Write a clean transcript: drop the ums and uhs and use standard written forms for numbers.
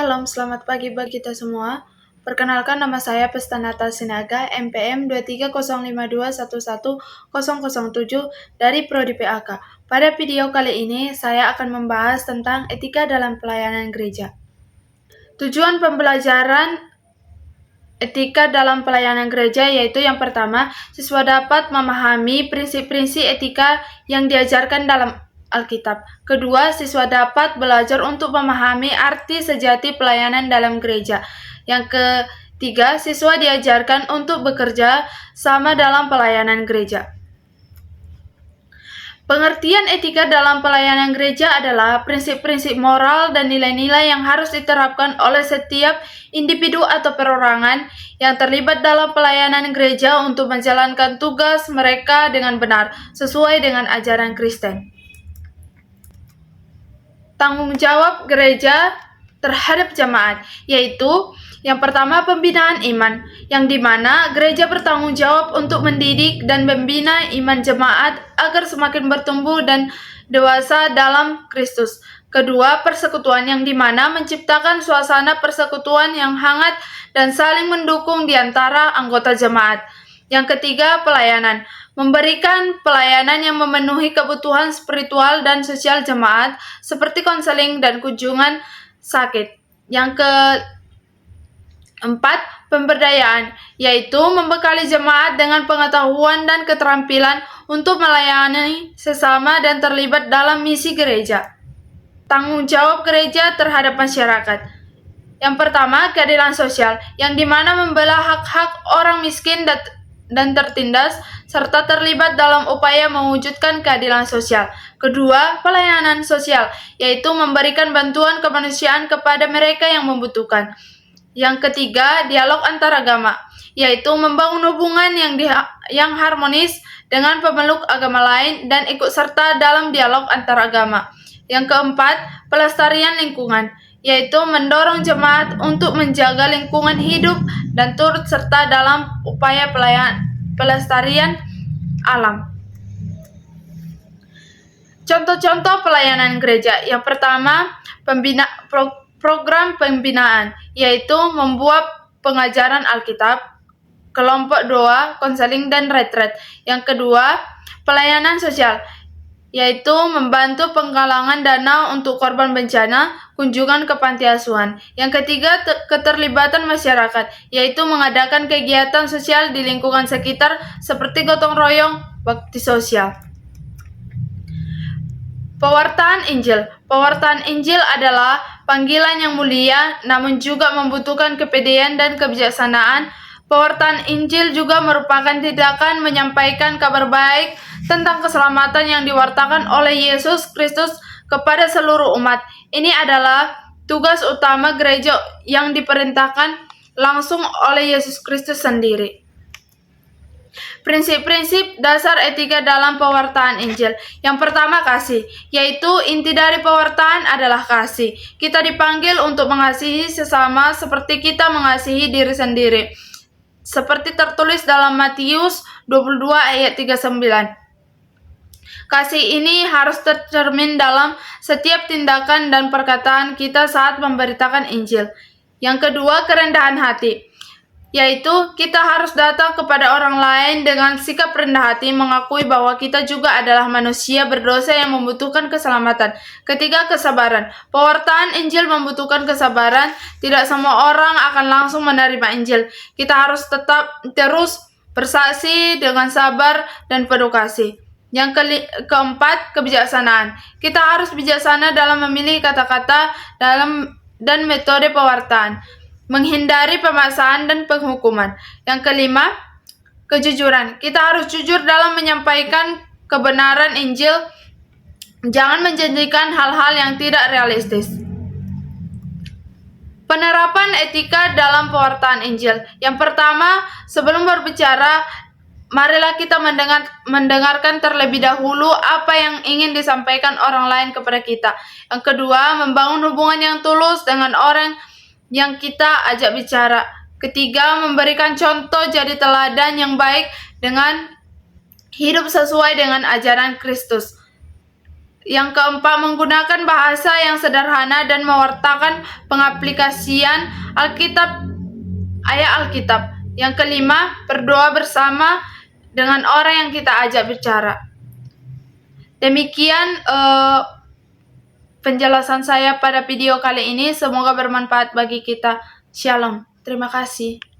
Shalom, selamat pagi bagi kita semua. Perkenalkan, nama saya Pesta Natal Sinaga, MPM 23052111007 dari Prodi PAK. Pada video kali ini, saya akan membahas tentang etika dalam pelayanan gereja. Tujuan pembelajaran etika dalam pelayanan gereja yaitu yang pertama, siswa dapat memahami prinsip-prinsip etika yang diajarkan dalam Alkitab. Kedua, siswa dapat belajar untuk memahami arti sejati pelayanan dalam gereja. Yang ketiga, siswa diajarkan untuk bekerja sama dalam pelayanan gereja. Pengertian etika dalam pelayanan gereja adalah prinsip-prinsip moral dan nilai-nilai yang harus diterapkan oleh setiap individu atau perorangan yang terlibat dalam pelayanan gereja untuk menjalankan tugas mereka dengan benar, sesuai dengan ajaran Kristen. Tanggung jawab gereja terhadap jemaat, yaitu yang pertama, pembinaan iman, yang dimana gereja bertanggung jawab untuk mendidik dan membina iman jemaat agar semakin bertumbuh dan dewasa dalam Kristus. Kedua, persekutuan, yang dimana menciptakan suasana persekutuan yang hangat dan saling mendukung di antara anggota jemaat. Yang ketiga, pelayanan, memberikan pelayanan yang memenuhi kebutuhan spiritual dan sosial jemaat seperti konseling dan kunjungan sakit. Yang keempat, pemberdayaan, yaitu membekali jemaat dengan pengetahuan dan keterampilan untuk melayani sesama dan terlibat dalam misi gereja. Tanggung jawab gereja terhadap masyarakat. Yang pertama, keadilan sosial, yang dimana membela hak-hak orang miskin dan tertindas, serta terlibat dalam upaya mewujudkan keadilan sosial. Kedua, pelayanan sosial, yaitu memberikan bantuan kemanusiaan kepada mereka yang membutuhkan. Yang ketiga, dialog antaragama, yaitu membangun hubungan yang harmonis dengan pemeluk agama lain dan ikut serta dalam dialog antaragama. Yang keempat, pelestarian lingkungan, yaitu mendorong jemaat untuk menjaga lingkungan hidup dan turut serta dalam upaya pelestarian alam. Contoh-contoh pelayanan gereja. Yang pertama, program pembinaan, yaitu membuat pengajaran Alkitab, kelompok doa, konseling, dan retret. Yang kedua, pelayanan sosial, yaitu membantu penggalangan dana untuk korban bencana, kunjungan ke panti asuhan. Yang ketiga, keterlibatan masyarakat, yaitu mengadakan kegiatan sosial di lingkungan sekitar seperti gotong royong, bakti sosial. Pewartaan Injil. Pewartaan Injil adalah panggilan yang mulia, namun juga membutuhkan kepedean dan kebijaksanaan. Pewartaan Injil juga merupakan tindakan menyampaikan kabar baik tentang keselamatan yang diwartakan oleh Yesus Kristus kepada seluruh umat. Ini adalah tugas utama gereja yang diperintahkan langsung oleh Yesus Kristus sendiri. Prinsip-prinsip dasar etika dalam pewartaan Injil. Yang pertama, kasih, yaitu inti dari pewartaan adalah kasih. Kita dipanggil untuk mengasihi sesama seperti kita mengasihi diri sendiri, seperti tertulis dalam Matius 22 ayat 39. Kasih ini harus tercermin dalam setiap tindakan dan perkataan kita saat memberitakan Injil. Yang kedua, kerendahan hati, yaitu kita harus datang kepada orang lain dengan sikap rendah hati, mengakui bahwa kita juga adalah manusia berdosa yang membutuhkan keselamatan. Ketiga, kesabaran. Pewartaan Injil membutuhkan kesabaran. Tidak semua orang akan langsung menerima Injil. Kita harus terus bersaksi dengan sabar dan penuh kasih. Yang keempat, kebijaksanaan. Kita harus bijaksana dalam memilih kata-kata dan metode pewartaan, menghindari pemaksaan dan penghukuman. Yang kelima, kejujuran. Kita harus jujur dalam menyampaikan kebenaran Injil. Jangan menjanjikan hal-hal yang tidak realistis. Penerapan etika dalam pewartaan Injil. Yang pertama, sebelum berbicara, marilah kita mendengarkan terlebih dahulu apa yang ingin disampaikan orang lain kepada kita. Yang kedua, membangun hubungan yang tulus dengan orang yang kita ajak bicara. Ketiga, memberikan contoh jadi teladan yang baik dengan hidup sesuai dengan ajaran Kristus. Yang keempat, menggunakan bahasa yang sederhana dan mewartakan pengaplikasian ayat Alkitab. Yang kelima, berdoa bersama dengan orang yang kita ajak bicara. Demikian penjelasan saya pada video kali ini. Semoga bermanfaat bagi kita. Shalom. Terima kasih.